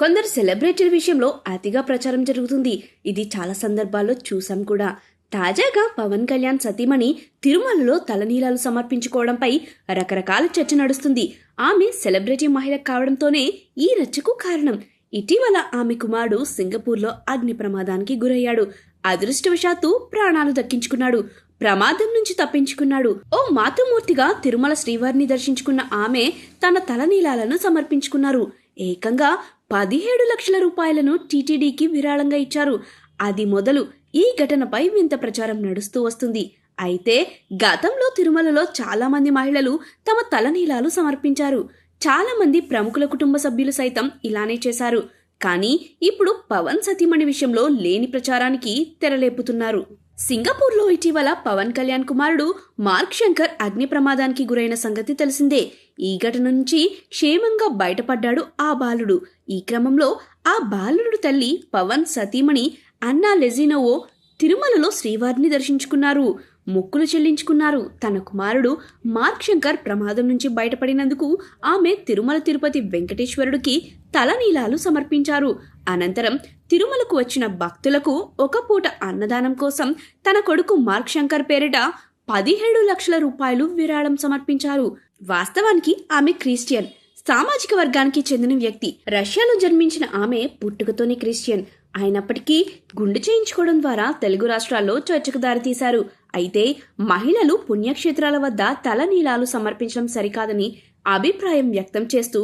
కొందరు సెలబ్రిటీల విషయంలో అతిగా ప్రచారం జరుగుతుంది. ఇది చాలా సందర్భాల్లో చూసాం కూడా. తాజాగా పవన్ కళ్యాణ్ సతీమణి తిరుమలలో తలనీలాలు సమర్పించుకోవడంపై రకరకాల చర్చ నడుస్తుంది. ఆమె సెలబ్రిటీ మహిళ కావడంతోనే ఈ రచ్చకు కారణం. ఇటీవల ఆమె కుమారుడు సింగపూర్లో అగ్ని ప్రమాదానికి గురయ్యాడు. అదృష్టవశాత్తు ప్రాణాలు దక్కించుకున్నాడు. ప్రమాదం నుంచి తప్పించుకున్నాడు. ఓ మాతృమూర్తిగా తిరుమల శ్రీవారిని దర్శించుకున్న ఆమె తన తలనీలాలను సమర్పించుకున్నారు. ఏకంగా 17 లక్షల రూపాయలను టీటీడీకి విరాళంగా ఇచ్చారు. అది మొదలు ఈ ఘటనపై వింత ప్రచారం నడుస్తూ వస్తుంది. అయితే గతంలో తిరుమలలో చాలా మంది మహిళలు తమ తలనీలాలు సమర్పించారు. చాలా మంది ప్రముఖుల కుటుంబ సభ్యులు సైతం ఇలానే చేశారు. కానీ ఇప్పుడు పవన్ సతీమణి విషయంలో లేని ప్రచారానికి తెరలేపుతున్నారు. సింగపూర్లో ఇటీవల పవన్ కళ్యాణ్ కుమారుడు మార్క్ శంకర్ అగ్ని ప్రమాదానికి గురైన సంగతి తెలిసిందే. ఈ ఘటన నుంచి క్షేమంగా బయటపడ్డాడు ఆ బాలుడు. ఈ క్రమంలో ఆ బాలుడు తల్లి పవన్ సతీమణి అన్నా లెజినోవో తిరుమలలో శ్రీవారిని దర్శించుకున్నారు. మొక్కులు చెల్లించుకున్నారు. తన కుమారుడు మార్క్ శంకర్ ప్రమాదం నుంచి బయటపడినందుకు ఆమె తిరుమల తిరుపతి వెంకటేశ్వరుడికి తలనీలాలు సమర్పించారు. అనంతరం తిరుమలకు వచ్చిన భక్తులకు ఒక పూట అన్నదానం కోసం తన కొడుకు మార్క్ శంకర్ పేరిట 17 లక్షల రూపాయలు విరాళం సమర్పించారు. వాస్తవానికి ఆమె క్రిస్టియన్ సామాజిక వర్గానికి చెందిన వ్యక్తి. రష్యాలో జన్మించిన ఆమె పుట్టుకతోనే క్రిస్టియన్ అయినప్పటికీ గుండు చేయించుకోవడం ద్వారా తెలుగు రాష్ట్రాల్లో చర్చకు దారితీశారు. అయితే మహిళలు పుణ్యక్షేత్రాల వద్ద తలనీలాలు సమర్పించడం సరికాదని అభిప్రాయం వ్యక్తం చేస్తూ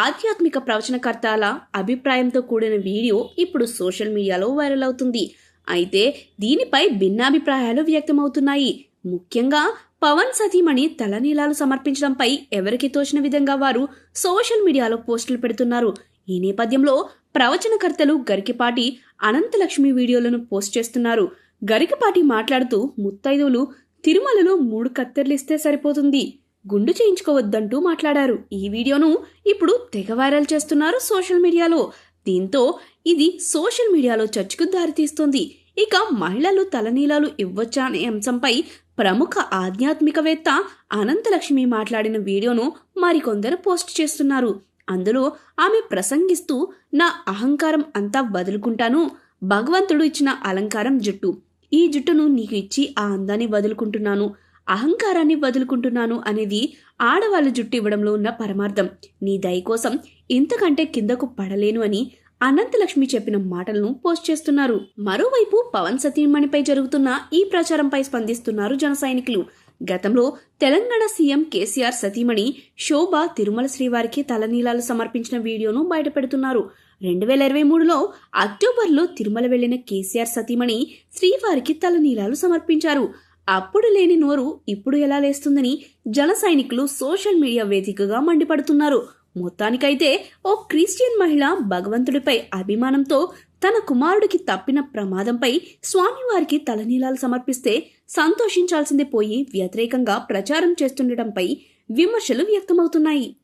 ఆధ్యాత్మిక ప్రవచనకర్తల అభిప్రాయంతో కూడిన వీడియో ఇప్పుడు సోషల్ మీడియాలో వైరల్ అవుతుంది. అయితే దీనిపై భిన్నాభిప్రాయాలు వ్యక్తమవుతున్నాయి. ముఖ్యంగా పవన్ సతీమణి తలనీలాలు సమర్పించడంపై ఎవరికి తోచిన విధంగా వారు సోషల్ మీడియాలో పోస్టులు పెడుతున్నారు. ఈ నేపథ్యంలో ప్రవచనకర్తలు గరికపాటి అనంతలక్ష్మి వీడియోలను పోస్ట్ చేస్తున్నారు. గరికపాటి మాట్లాడుతూ ముత్తైదువులు తిరుమలలో 3 కత్తెర్లిస్తే సరిపోతుంది, గుండు చేయించుకోవద్దంటూ మాట్లాడారు. ఈ వీడియోను ఇప్పుడు తెగ వైరల్ చేస్తున్నారు సోషల్ మీడియాలో. దీంతో ఇది సోషల్ మీడియాలో చర్చకు దారితీస్తోంది. ఇక మహిళలు తలనీలాలు ఇవ్వొచ్చా అనే అంశంపై ప్రముఖ ఆధ్యాత్మికవేత్త అనంతలక్ష్మి మాట్లాడిన వీడియోను మరికొందరు పోస్ట్ చేస్తున్నారు. అందులో ఆమె ప్రసంగిస్తూ, నా అహంకారం అంతా వదులుకుంటాను, భగవంతుడు ఇచ్చిన అలంకారం జుట్టు, ఈ జుట్టును నీకు ఇచ్చి ఆ అందాన్ని వదులుకుంటున్నాను, అహంకారాన్ని వదులుకుంటున్నాను అనేది ఆడవాళ్ళ జుట్టు ఇవ్వడంలో ఉన్న పరమార్థం. నీ దయ కోసం ఇంతకంటే కిందకు పడలేను అని అనంతలక్ష్మి చెప్పిన మాటలను పోస్ట్ చేస్తున్నారు. మరోవైపు పవన్ సతీమణిపై జరుగుతున్న ఈ ప్రచారంపై స్పందిస్తున్నారు జన సైనికులు. గతంలో తెలంగాణ సీఎం కేసీఆర్ సతీమణి శోభ తిరుమల శ్రీవారికి తలనీలాలు సమర్పించిన వీడియోను బయటపెడుతున్నారు. 2023లో అక్టోబర్లో తిరుమల వెళ్లిన కేసీఆర్ సతీమణి శ్రీవారికి తలనీలాలు సమర్పించారు. అప్పుడు లేని నోరు ఇప్పుడు ఎలా లేస్తుందని జన సైనికులు సోషల్ మీడియా వేదికగా మండిపడుతున్నారు. మొత్తానికైతే ఓ క్రిస్టియన్ మహిళ భగవంతుడిపై అభిమానంతో తన కుమారుడికి తప్పిన ప్రమాదంపై స్వామివారికి తలనీలాలు సమర్పిస్తే సంతోషించాల్సిందే పోయి వ్యతిరేకంగా ప్రచారం చేస్తుండటంపై విమర్శలు వ్యక్తమవుతున్నాయి.